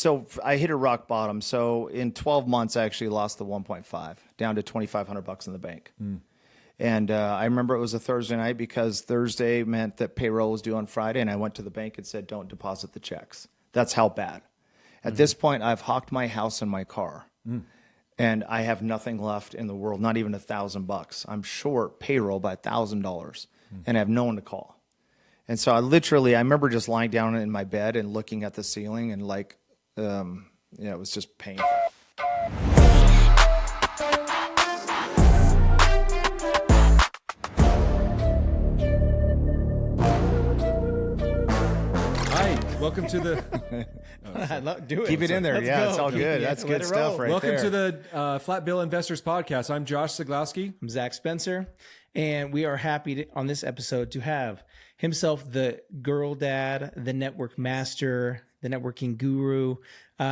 So I hit a rock bottom. So in 12 months, I actually lost the 1.5 down to $2,500 in the bank. And I remember it was a Thursday night because Thursday meant that payroll was due on Friday. And I went to the bank and said, don't deposit the checks. That's how bad. At this point, I've hawked my house and my car. And I have nothing left in the world, not even $1,000. I'm short payroll by $1,000 and I have no one to call. And so I remember just lying down in my bed and looking at the ceiling and like, it was just painful. Welcome to the Do it. Keep it in there. Let's Yeah, go. it's all good. That's good stuff right Welcome there. to the Flat Bill Investors Podcast. I'm Josh Zaglowski. I'm Zach Spencer, and we are happy on this episode to have himself, the girl dad, the network master, the networking guru.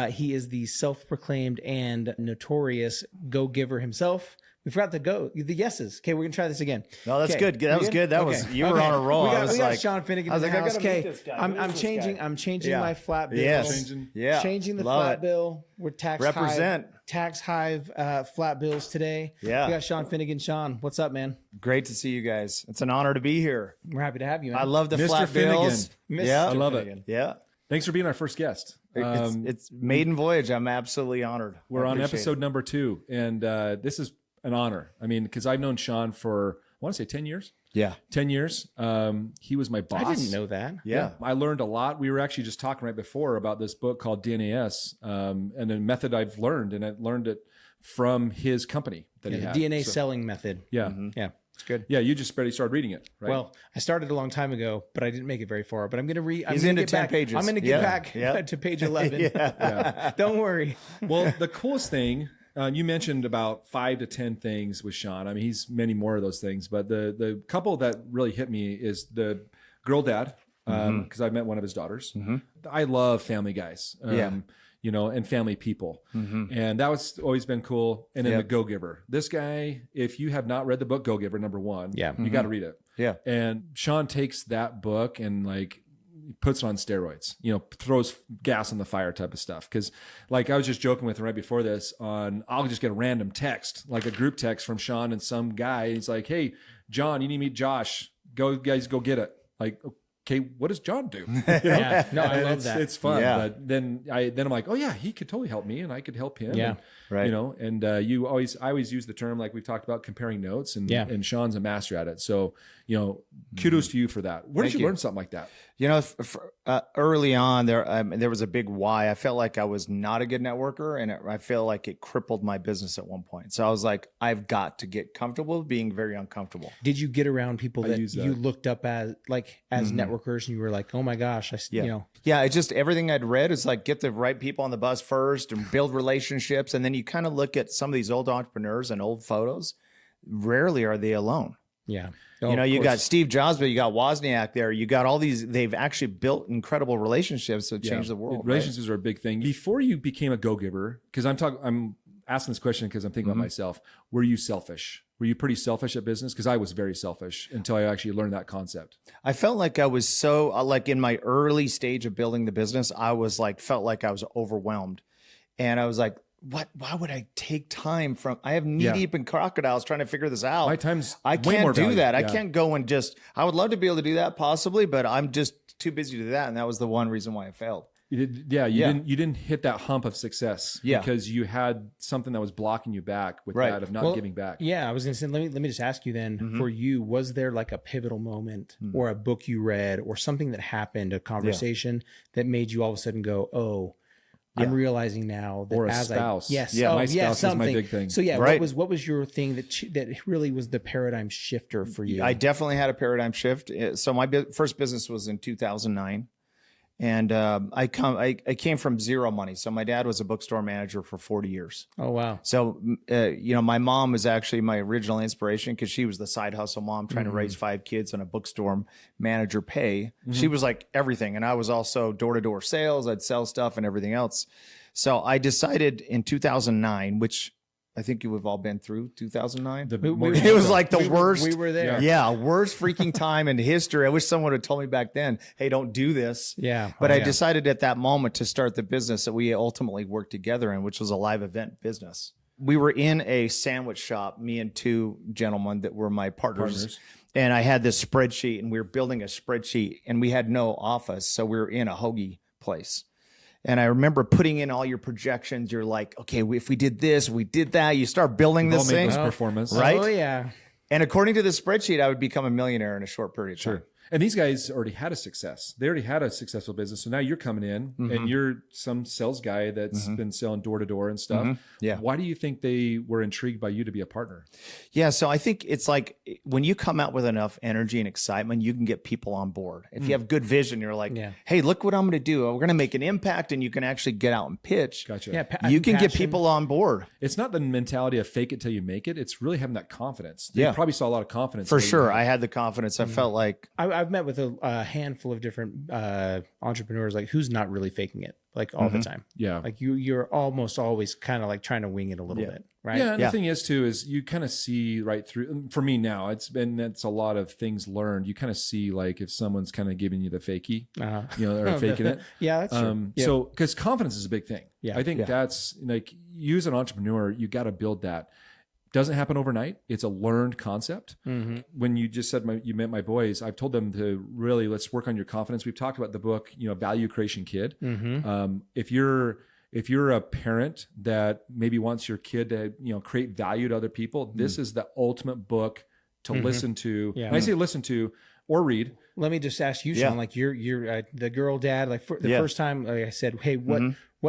He is the self-proclaimed and notorious go-giver himself. We forgot the yeses. Okay, we're gonna try this again. No, that's good. That was good. That was you were on a roll. We got Sean Finnegan. I was like, I house. gotta meet Okay, this guy. I'm changing my flat bill. Yes. Changing the Love flat it. bill. We're tax hive flat bills today. Yeah. We got Sean Finnegan. Sean, what's up, man? Great to see you guys. It's an honor to be here. We're happy to have you, man. I love the Mr. flat bills. Finnegan. Yeah, I love it. Finnegan. Yeah. Thanks for being our first guest. It's maiden voyage. I'm absolutely honored. We're I on appreciate episode it. number 2, and this is an honor. I mean, because I've known Sean for, I want to say 10 years. Yeah. 10 years. He was my boss. I didn't know that. Yeah. I learned a lot. We were actually just talking right before about this book called DNAS, and a method I've learned, and I learned it from his company that he The had. DNA So, selling method. Yeah. Yeah, it's good. Yeah, you just barely started reading it, right? Well, I started a long time ago, but I didn't make it very far. But I'm going to read. He's into 10 pages. I'm going to get back to page 11. Don't worry. Well, the coolest thing, you mentioned about 5 to 10 things with Sean. I mean, he's many more of those things, but the couple that really hit me is the girl dad, because I met one of his daughters. I love family guys, and family people. And that was always been cool. And then the Go-Giver. This guy, if you have not read the book Go-Giver, number 1, you got to read it. Yeah. And Sean takes that book and puts it on steroids, throws gas on the fire type of stuff. Cause I was just joking with him right before this I'll just get a random text, like a group text from Sean and some guy. He's like, "Hey, John, you need to meet Josh. Go get it." Like, okay, what does John do? Yeah, no, I love that. It's fun. Yeah. But then I'm like, oh yeah, he could totally help me and I could help him. Yeah. And, Right. I always use the term, like we've talked about, comparing notes, and Sean's a master at it. So, kudos to you for that. Where did you learn something like that? Early on there was a big why. I felt like I was not a good networker, and I feel like it crippled my business at one point. So I was like, I've got to get comfortable being very uncomfortable. Did you get around people that use you that. looked up as networkers, and you were like, "Oh my gosh, Yeah, it's just everything I'd read is like get the right people on the bus first and build relationships. And then you kind of look at some of these old entrepreneurs and old photos. Rarely are they alone. yeah." You got Steve Jobs, but you got Wozniak there. You got all these. They've actually built incredible relationships that change the world. Relationships are a big thing. Before you became a go-giver, because I'm asking this question because I'm thinking about myself. Were you selfish? Were you pretty selfish at business? Because I was very selfish until I actually learned that concept. I felt like I was so in my early stage of building the business, I was felt like I was overwhelmed, and I was like, why would I take time from, I have knee deep in crocodiles trying to figure this out. My time's I way can't more do valuable. that. I Yeah. can't go and I would love to be able to do that possibly, but I'm just too busy to do that. And that was the one reason why I failed. You didn't hit that hump of success because you had something that was blocking you back with that of not giving back. Yeah, I was going to say, let me just ask you then, for you, was there like a pivotal moment or a book you read or something that happened, a conversation that made you all of a sudden go, "Oh, I'm realizing now that Or a as spouse. my spouse was my big thing. So Right. what was your thing that really was the paradigm shifter for you? I definitely had a paradigm shift. So my first business was in 2009. And I came from zero money. So my dad was a bookstore manager for 40 years. Oh, wow. So, my mom was actually my original inspiration because she was the side hustle mom trying to raise 5 kids on a bookstore manager pay. She was like everything. And I was also door-to-door sales. I'd sell stuff and everything else. So I decided in 2009, which I think we've all been through 2009. mortgage It was meltdown. like the worst. We were there. Yeah, worst freaking time in history. I wish someone had told me back then, hey, don't do this. Yeah. But Oh, I yeah. decided at that moment to start the business that we ultimately worked together in, which was a live event business. We were in a sandwich shop, me and two gentlemen that were my partners. And I had this spreadsheet, and we were building a spreadsheet, and we had no office. So we were in a hoagie place. And I remember putting in all your projections. You're like, okay, if we did this, we did that. You start building We've all this made thing. those performance. Right? Oh yeah. And according to the spreadsheet, I would become a millionaire in a short period of time. Sure. And these guys already had a success. They already had a successful business. So now you're coming in and you're some sales guy that's been selling door to door and stuff. Yeah. Why do you think they were intrigued by you to be a partner? Yeah, so I think it's like when you come out with enough energy and excitement, you can get people on board. If you have good vision, you're like, Yeah. hey, look what I'm going to do. We're going to make an impact, and you can actually get out and pitch. Gotcha. Yeah. You can get passion. people on board. It's not the mentality of fake it till you make it. It's really having that confidence. They Yeah. probably saw a lot of confidence. For in what you sure. had. I had the confidence. I felt like, I've met with a handful of different entrepreneurs, like who's not really faking it, like all the time. Yeah. Like you're almost always kind of like trying to wing it a little bit, right? Yeah, and Yeah. the thing is too is you kind of see right through. For me now, it's a lot of things learned. You kind of see like if someone's kind of giving you the fakeie, or faking it. Yeah, that's true. Yeah. So because confidence is a big thing. Yeah. I think that's like you as an entrepreneur, you got to build that. Doesn't happen overnight. It's a learned concept. When you just said you met my boys, I've told them to really let's work on your confidence. We've talked about the book, Value Creation Kid. If you're a parent that maybe wants your kid to create value to other people, this is the ultimate book to listen to. Yeah. And I say listen to or read. Let me just ask you, Sean, Yeah. like you're the girl dad, like for the first time, like I said, hey,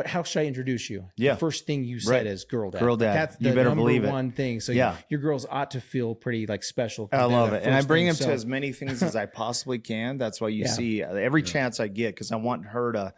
how should I introduce you? Yeah. The first thing you said Right. is girl dad. Girl dad. That's You the better number believe it. one thing. So Yeah. your girls ought to feel pretty like special. I love it. And I first bring thing. them to So- as many things as I possibly can. That's why you see every chance I get, because I want her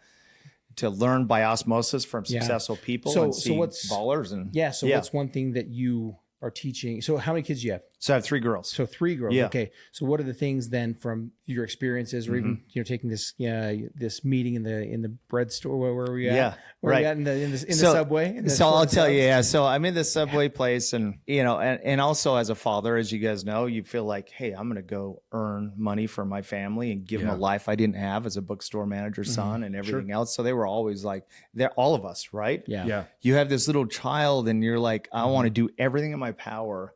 to learn by osmosis from successful people So- and so see what's- ballers. And Yeah. So what's one thing that you are teaching? So how many kids do you have? So I have 3 girls. So 3 girls. Yeah. Okay. So what are the things then from your experiences, or even taking this this meeting in the bread store? Where were we at? Yeah, Where right. we at in the So- subway? In the So I'll Ford tell you, subs? yeah. So I'm in this Subway place, and and also as a father, as you guys know, you feel like, hey, I'm going to go earn money for my family and give them a life I didn't have as a bookstore manager's son and everything else. So they were always like, they're all of us, right? Yeah. Yeah. You have this little child, and you're like, I want to do everything in my power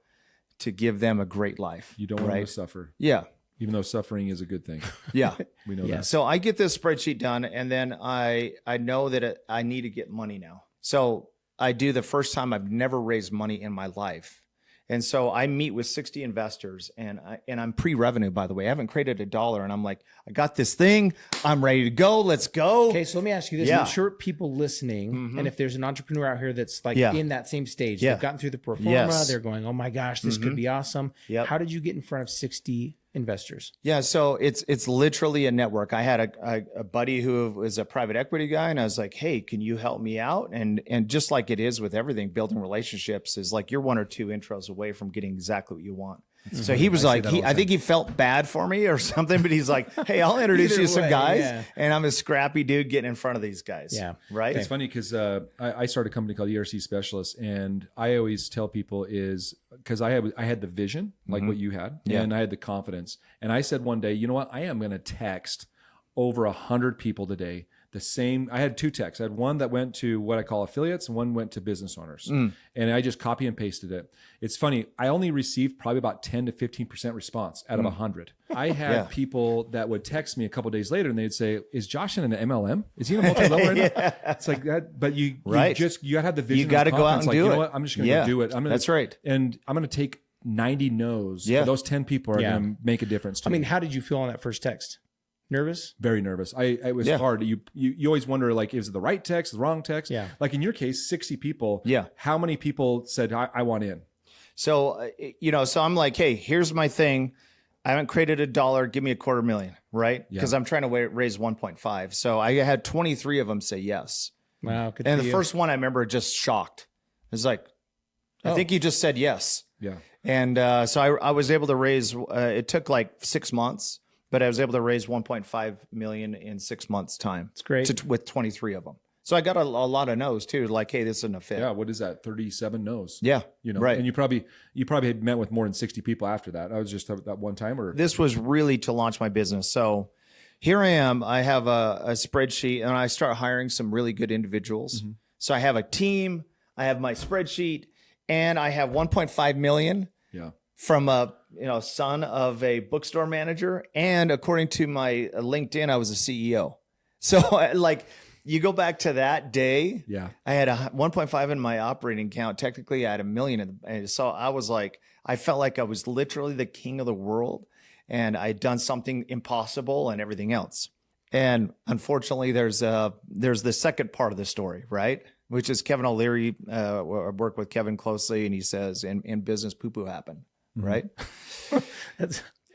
to give them a great life. You don't want them right? to suffer, Yeah, even though suffering is a good thing. yeah. We know Yeah. that. So I get this spreadsheet done, and then I know that I need to get money now. So I do the first time I've never raised money in my life. And so I meet with 60 investors, and I'm pre-revenue, by the way. I haven't created $1, and I'm like, I got this thing. I'm ready to go. Let's go. Okay, so let me ask you this. Yeah. I'm sure people listening, and if there's an entrepreneur out here that's like Yeah. in that same stage, Yeah. they've gotten through the pro forma, Yes. they're going, oh my gosh, this could be awesome. Yep. How did you get in front of 60 investors? Yeah, so it's literally a network. I had a buddy who was a private equity guy, and I was like, "Hey, can you help me out?" And just like it is with everything, building relationships is like you're 1 or 2 intros away from getting exactly what you want. So he was like, I think he felt bad for me or something, but he's like, "Hey, I'll introduce Either you to some way, guys," yeah. and I'm a scrappy dude getting in front of these guys. Yeah. right. It's funny because I started a company called ERC Specialists, and I always tell people is because I had the vision like what you had, and I had the confidence, and I said one day, you know what, I am going to text over 100 people today. The same. I had 2 texts. I had one that went to what I call affiliates, and one went to business owners. And I just copy and pasted it. It's funny. I only received probably about 10 to 15% response out of 100. I had people that would text me a couple of days later, and they'd say, "Is Josh in an MLM? Is he in a multi-level right now?" It's like that. But you gotta have the vision. You got to go out and like, do you it. know what? I'm just gonna go do it. That's right. And I'm gonna take 90 no's. Yeah. Those 10 people are gonna make a difference. To I me. mean, how did you feel on that first text? Nervous? Very nervous. It was hard. You always wonder, like, is it the right text, the wrong text? Yeah. Like in your case, 60 people. Yeah. How many people said, I want in? So, so I'm like, hey, here's my thing. I haven't created $1. Give me $250,000, right? Because I'm trying to raise 1.5. So I had 23 of them say yes. Wow. Good And for the you. first one I remember just shocked. It was like, I think you just said yes. Yeah. And so I was able to raise, it took like 6 months, but I was able to raise 1.5 million in 6 months time. It's great. With 23 of them. So I got a lot of no's too. Like, hey, this isn't a fit. Yeah. What is that? 37 no's. Yeah. You know, right. and you probably had met with more than 60 people after that. I was just that one time, or This was really to launch my business. So here I am. I have a spreadsheet, and I start hiring some really good individuals. Mm-hmm. So I have a team. I have my spreadsheet, and I have 1.5 million. yeah, From a son of a bookstore manager, and according to my LinkedIn, I was a CEO. So like, you go back to that day, yeah, I had 1.5 in my operating account. Technically, I had $1 million, and so I was like, I felt like I was literally the king of the world, and I'd done something impossible and everything else. And unfortunately, there's the second part of the story, right? Which is Kevin O'Leary. I work with Kevin closely, and he says, in business, poo-poo happened. Right.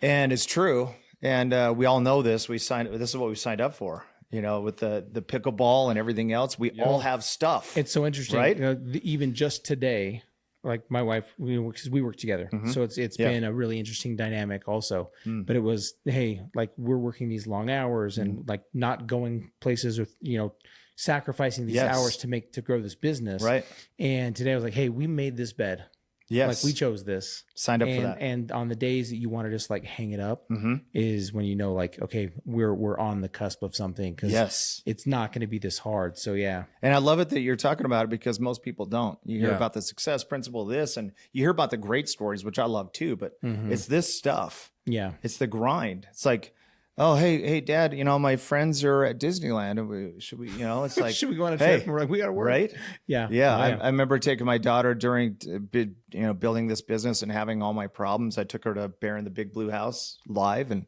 And it's true. And we all know this. This is what we signed up for, with the pickleball and everything else. We all have stuff. It's so interesting, right? Even just today, like my wife, because we work together. So it's been a really interesting dynamic also, but it was, hey, like we're working these long hours and like not going places with, sacrificing these hours to grow this business. Right. And today I was like, hey, we made this bed. Yes. Like we chose this. Signed up for that. And on the days that you want to just like hang it up is when like, okay, we're on the cusp of something, because it's not going to be this hard. So yeah. And I love it that you're talking about it, because most people don't. You hear Yeah. about the success principle of this, and you hear about the great stories, which I love too, but it's this stuff. Yeah. It's the grind. It's like, oh, hey, Dad, my friends are at Disneyland. And should we, it's like, Should we go on a hey, trip? We're like, we got to work. right? Yeah. Yeah, Oh, I remember taking my daughter during, building this business and having all my problems. I took her to Bear in the Big Blue House live, and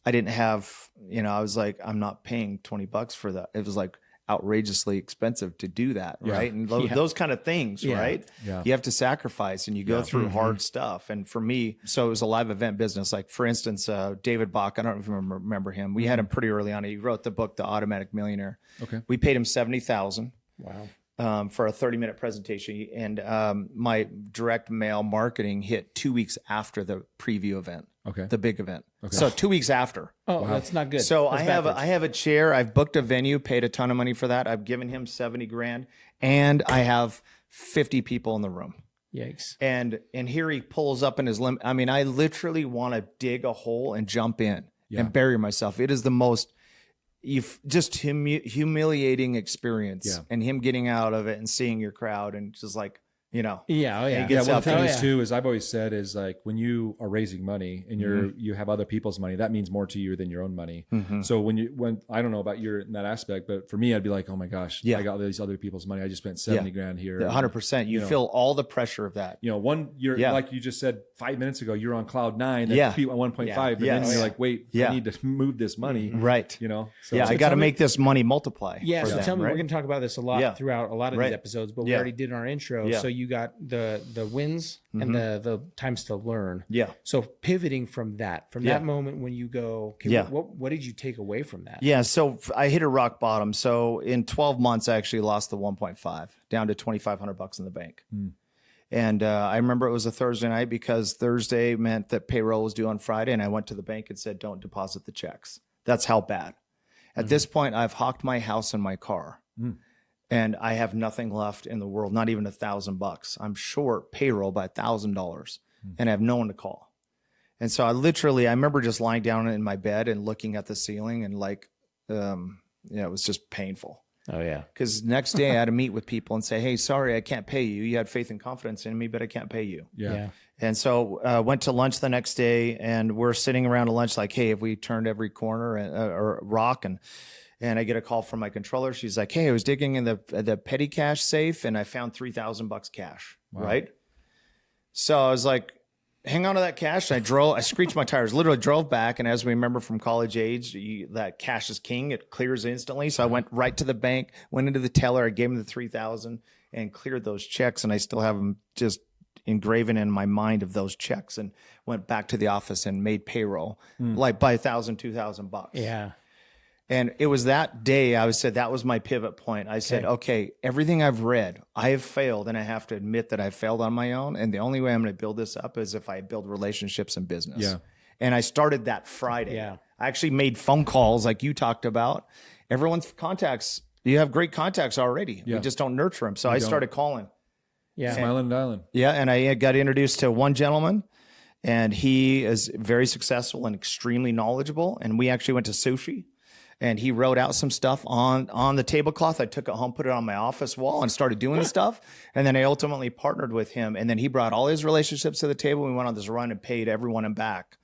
I didn't have, I was like, I'm not paying $20 for that. It was like outrageously expensive to do that, right? And those kind of things, right? Yeah. You have to sacrifice, and you go through hard stuff. And for me, so it was a live event business. Like, for instance, David Bach, I don't know if you remember him. We had him pretty early on. He wrote the book, The Automatic Millionaire. Okay. We paid him $70,000. Wow. For a 30-minute presentation. And my direct mail marketing hit 2 weeks after the preview event. Okay. The big event. Okay. So 2 weeks after. Oh, that's not good. So That's I have a chair. I've booked a venue, paid a ton of money for that. I've given him 70 grand, and I have 50 people in the room. Yikes. And here he pulls up in his limb. I mean, I literally want to dig a hole and jump in and bury myself. It is the most humiliating experience. Yeah. And him getting out of it and seeing your crowd and just like, Yeah. Oh, yeah. He Yeah, gets one up thing there. is too is I've always said is like when you are raising money and you have other people's money, that means more to you than your own money. So when I don't know about your in that aspect, but for me, I'd be like, oh my gosh, I got these other people's money. I just spent 70 grand here. 100%. You feel all the pressure of that. You're like you just said 5 minutes ago, you're on cloud 9, at 1.5, but then you're like, wait, I need to move this money. Right. So I got to make this money multiply. Yeah. for So them, tell me, right? we're going to talk about this a lot throughout a lot of these episodes, but we already did in our intro. Yeah. So you got the wins and the times to learn. Yeah. So pivoting from that moment when you go, okay, what did you take away from that? Yeah. So I hit a rock bottom. So in 12 months, I actually lost the 1.5 down to $2,500 in the bank. And I remember it was a Thursday night, because Thursday meant that payroll was due on Friday. And I went to the bank and said, don't deposit the checks. That's how bad. At this point, I've hawked my house and my car. And I have nothing left in the world, not even $1,000. I'm short payroll by $1,000, and I have no one to call. And so I remember just lying down in my bed and looking at the ceiling, and like, it was just painful. Oh yeah. Because next day I had to meet with people and say, hey, sorry, I can't pay you. You had faith and confidence in me, but I can't pay you. Yeah. And so went to lunch the next day, and we're sitting around at lunch like, hey, have we turned every corner or rock? And I get a call from my controller. She's like, hey, I was digging in the petty cash safe, and I found $3,000 cash. Wow. Right. So I was like, hang on to that cash. And I screeched my tires, literally drove back. And as we remember from college age, that cash is king. It clears instantly. So I went right to the bank, went into the teller. I gave him the 3,000 and cleared those checks. And I still have them just engraven in my mind of those checks, and went back to the office and made payroll like by $1,000, $2,000. Yeah. And it was that day I said that was my pivot point. I said, okay, everything I've read, I have failed, and I have to admit that I failed on my own. And the only way I'm going to build this up is if I build relationships and business. Yeah. And I started that Friday. Yeah. I actually made phone calls like you talked about. Everyone's contacts You have great contacts already. Yeah. We just don't nurture them. So I started calling. Yeah. Smiling and dialing. Yeah, and I got introduced to one gentleman, and he is very successful and extremely knowledgeable. And we actually went to sushi, and he wrote out some stuff on the tablecloth. I took it home, put it on my office wall, and started doing the stuff. And then I ultimately partnered with him. And then he brought all his relationships to the table. We went on this run and paid everyone in back,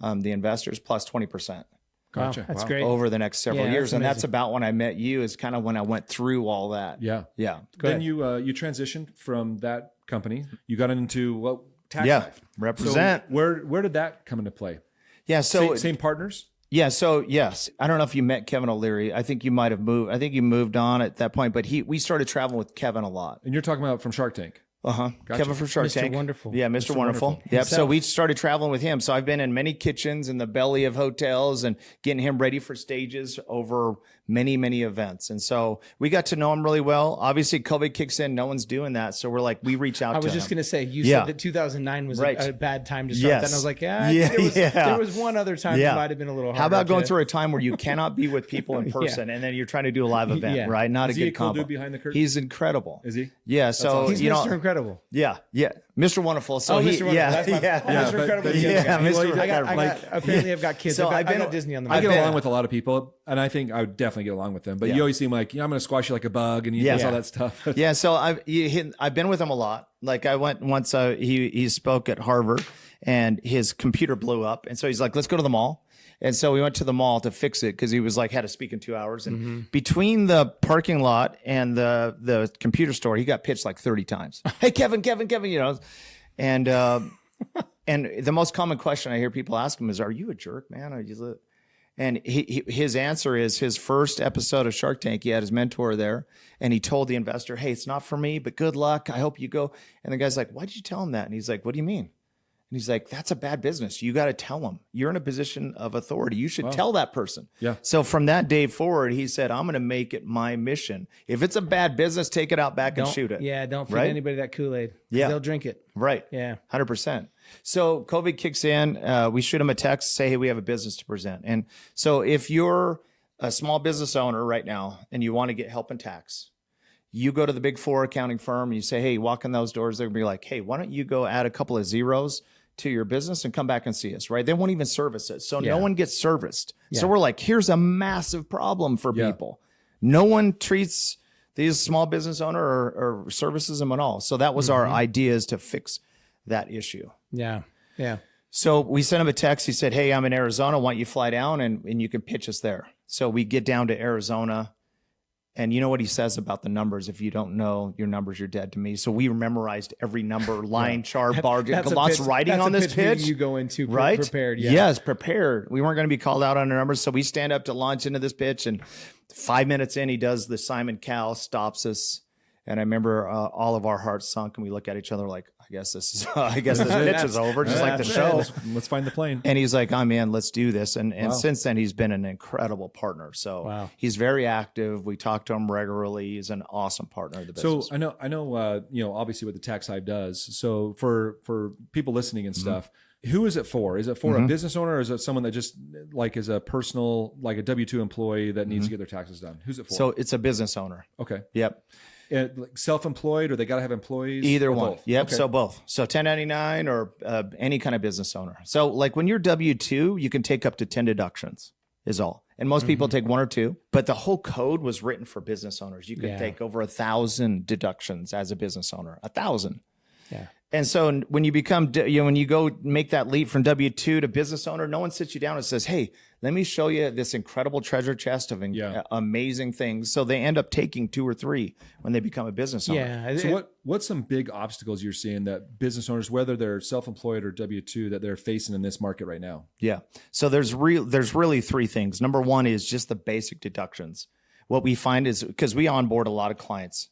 the investors, plus 20%. Gotcha. Wow, that's Wow. great. Over the next several Yeah, years. that's And that's amazing. about when I met you, is kind of when I went through all that. Yeah. Yeah. Then you transitioned from that company. You got into tax Yeah. life. Represent. So where did that come into play? Yeah. So Same partners? yeah, so yes, I don't know if you met Kevin O'Leary. I think you might have moved. I think you moved on at that point, but we started traveling with Kevin a lot. And you're talking about from Shark Tank. Kevin from Shark Mr. Tank. Wonderful. Yeah, Mr. Wonderful. Wonderful. Yep. So Himself. we started traveling with him. So I've been in many kitchens in the belly of hotels and getting him ready for stages over many, many events. And so we got to know him really well. Obviously, COVID kicks in. No one's doing that. So we're like, we reach out I to was just him. going to say, you Yeah. said that 2009 was Right. a bad time to start Yes. that. And I was like, Yeah. there was one other time Yeah. that might have been a little harder. How about going to- through a time where you cannot be with people in person and then you're trying to do a live event, Yeah. right? Not Is a he good a cool combo. dude behind the curtain? He's incredible. Is he? Yeah. So, He's you Mr. know, Incredible. yeah. Mr. Wonderful. So Oh, he, Mr. Wonderful. yeah, That's my, yeah. oh, Mr. but- Incredible. but- is the other yeah, guy. Mr. Apparently I've got kids. So I've I've been- got Disney on the I mind. get been- along with a lot of people, and I think I would definitely get along with them. But Yeah. you always seem like, I'm going to squash you like a bug, and he Yeah. does all that stuff. Yeah, so I've been with him a lot. Like I went once. He spoke at Harvard, and his computer blew up, and so he's like, "Let's go to the mall." And so we went to the mall to fix it because he was like had to speak in 2 hours. And between the parking lot and the computer store, he got pitched like 30 times. Hey, Kevin, you know, and and the most common question I hear people ask him is, "Are you a jerk, man? Are you?" And his answer is his first episode of Shark Tank. He had his mentor there, and he told the investor, "Hey, it's not for me, but good luck. I hope you go." And the guy's like, "Why did you tell him that?" And he's like, "What do you mean?" And he's like, "That's a bad business. You got to tell him. You're in a position of authority. You should tell that person." Yeah. So from that day forward, he said, "I'm going to make it my mission. If it's a bad business, take it out back and shoot it." Yeah, don't feed Right? anybody that Kool-Aid. Yeah. They'll drink it. Right. Yeah. 100%. So COVID kicks in. We shoot them a text, say, "Hey, we have a business to present." And so if you're a small business owner right now and you want to get help in tax, you go to the big four accounting firm, you say, "Hey, walk in those doors." They're going to be like, "Hey, why don't you go add a couple of zeros to your business and come back and see us," right? They won't even service it. So Yeah. no one gets serviced. So Yeah. we're like, here's a massive problem for Yeah. people. No one treats these small business owner or services them at all. So that was our idea, is to fix that issue. Yeah. Yeah. So we sent him a text. He said, "Hey, I'm in Arizona. Why don't you fly down and you can pitch us there?" So we get down to Arizona, and you know what he says about the numbers. If you don't know your numbers, you're dead to me. So we memorized every number, line, chart, bar. That's a Lots pitch- writing that's on a this meeting pitch. You go into Right? prepared. Yeah. Yes, prepared. We weren't going to be called out on the numbers. So we stand up to launch into this pitch, and 5 minutes in, he does the Simon Cowell, stops us. And I remember all of our hearts sunk, and we look at each other like, I guess this pitch is over, just like the That's show. Let's find the plane. And he's like, "I'm in, let's do this." And Wow. since then, he's been an incredible partner. So Wow. he's very active. We talk to him regularly. He's an awesome partner of the business. So I know, obviously what the tax hive does. So for people listening and stuff, who is it for? Is it for a business owner, or is it someone that just like is a personal, like a W-2 employee that needs to get their taxes done? Who's it for? So it's a business owner. Okay. Yep. Like self-employed, or they got to have employees? Either or one. both? Yep. Okay. So both. So 1099 or any kind of business owner. So like when you're W-2, you can take up to 10 deductions is all. And most people take one or two, but the whole code was written for business owners. You could Yeah. take over 1,000 deductions as a business owner, 1,000. Yeah. And so when you become, when you go make that leap from W-2 to business owner, no one sits you down and says, "Hey, let me show you this incredible treasure chest of amazing things." So they end up taking 2 or 3 when they become a business owner. Yeah. So what's some big obstacles you're seeing that business owners, whether they're self-employed or W-2, that they're facing in this market right now? Yeah. So there's really 3 things. Number 1 is just the basic deductions. What we find is, because we onboard a lot of clients,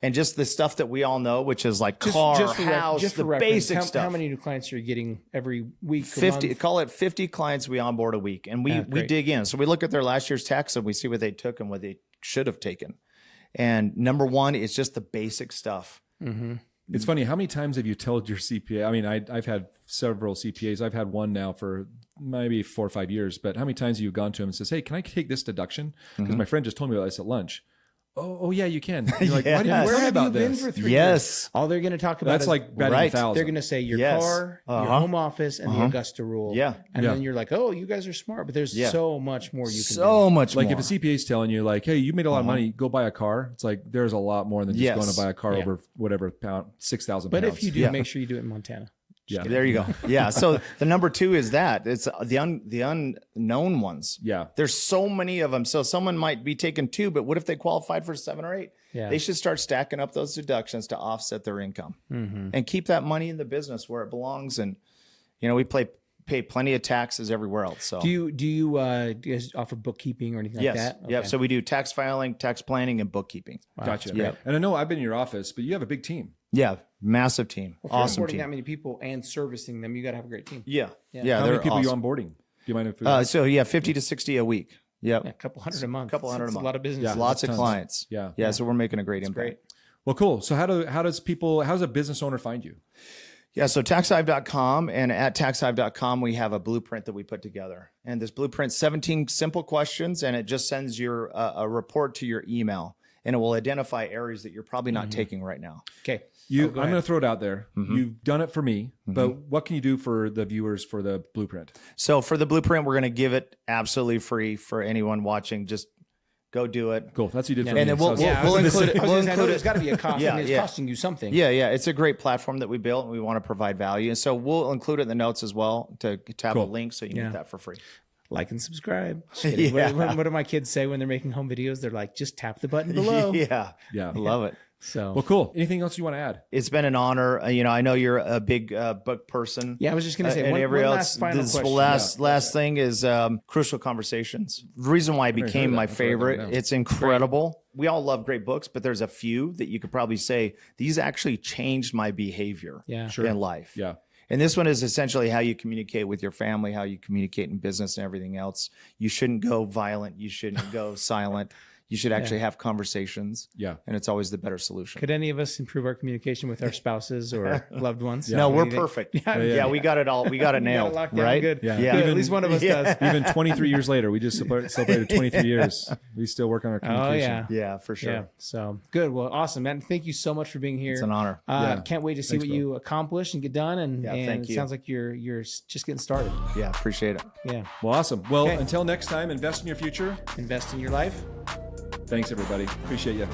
and just the stuff that we all know, which is like car, house, the basic stuff. How many new clients are you getting every week? 50, month? call it 50 clients we onboard a week, and we great. dig in. So we look at their last year's tax and we see what they took and what they should have taken. And number 1 is just the basic stuff. It's funny. How many times have you told your CPA? I mean, I've had several CPAs. I've had one now for maybe 4 or 5 years. But how many times have you gone to him and says, "Hey, can I take this deduction? Because my friend just told me about this at lunch." Oh yeah, you can. You're like, why didn't you Yes. Where tell me have you about been this? for 3 Yes. years? All they're going to talk about That's is like betting Right. 1,000. they're going to say your Yes. car, your home office, and the Augusta rule. Yeah. And Yeah. then you're like, oh, you guys are smart, but there's Yeah. so much more you can do. So much Like more. if a CPA is telling you like, hey, you made a lot of money, go buy a car. It's like there's a lot more than just Yes. going to buy a car Yeah. over whatever pound, 6,000 But pounds. if you do, Yeah. make sure you do it in Montana. yeah, There you go. Yeah. So the number 2 is that it's the unknown ones. yeah, There's so many of them. So someone might be taking 2, but what if they qualified for 7 or 8? Yeah. They should start stacking up those deductions to offset their income and keep that money in the business where it belongs. And, we pay plenty of taxes everywhere else. So Do you guys offer bookkeeping or anything yes. like that? Yeah. Okay. So we do tax filing, tax planning, and bookkeeping. gotcha. Yeah. And I know I've been in your office, but you have a big team. Yeah. Massive team. If you're Awesome onboarding team. that many people and servicing them, you got to have a great team. Yeah. Yeah. How they're many people are you awesome. onboarding? Do you mind if? So 50 to 60 a week. Yep. Yeah, a couple hundred a month. Couple hundred It's a month. a lot of business. Yeah. Lots of tons. clients. Yeah. Yeah. So we're making a great impact. great. Well, cool. So how does a business owner find you? Yeah, so taxhive.com, and at taxhive.com, we have a blueprint that we put together. And this blueprint, 17 simple questions, and it just sends your a report to your email, and it will identify areas that you're probably not taking right now. Okay. I'm going to throw it out there. You've done it for me, but what can you do for the viewers for the blueprint? So for the blueprint, we're going to give it absolutely free for anyone watching. Just go do it. Cool. That's what you did for And me. then we'll So- Yeah, we'll I was gonna include it. say- I was We'll gonna say, I know include there's it. got to be a cost. Yeah, It's yeah. costing you something. Yeah, it's a great platform that we built, and we want to provide value. And so we'll include it in the notes as well to have Cool. a link so you can Yeah. get that for free. Like and subscribe. Just kidding. Yeah. What do my kids say when they're making home videos? They're like, just tap the button below. Yeah, Yeah. I love it. So Well, cool. Anything else you want to add? It's been an honor. I know you're a big book person. yeah, I was just gonna say And one every last final this question. last thing is crucial conversations. The reason why it became that. my I've heard that favorite, now. it's incredible. We all love great books, but there's a few that you could probably say these actually changed my behavior Yeah. Sure. in life. Yeah. And this one is essentially how you communicate with your family, how you communicate in business and everything else. You shouldn't go violent. You shouldn't go silent. You should actually have conversations. Yeah. And it's always the better solution. Could any of us improve our communication with our spouses or loved ones? No, What do we're you think? perfect. Yeah, Yeah, we got it all. We got it We got it nailed. locked down right? good. Yeah. Good, Even- at least one of us Yeah. does. Even 23 years later, we just celebrated 23 years. We still work on our Oh communication. yeah. Yeah, for sure. Yeah. So good. Well, awesome, man. Thank you so much for being here. It's an honor. Yeah. Can't wait to see Thanks, what bro. you accomplish and get done. And, Yeah, and thank it you. sounds like you're just getting started. Yeah, appreciate it. Yeah. Well, awesome. Well, Okay. until next time, invest in your future. Invest in your life. Thanks, everybody. Appreciate you.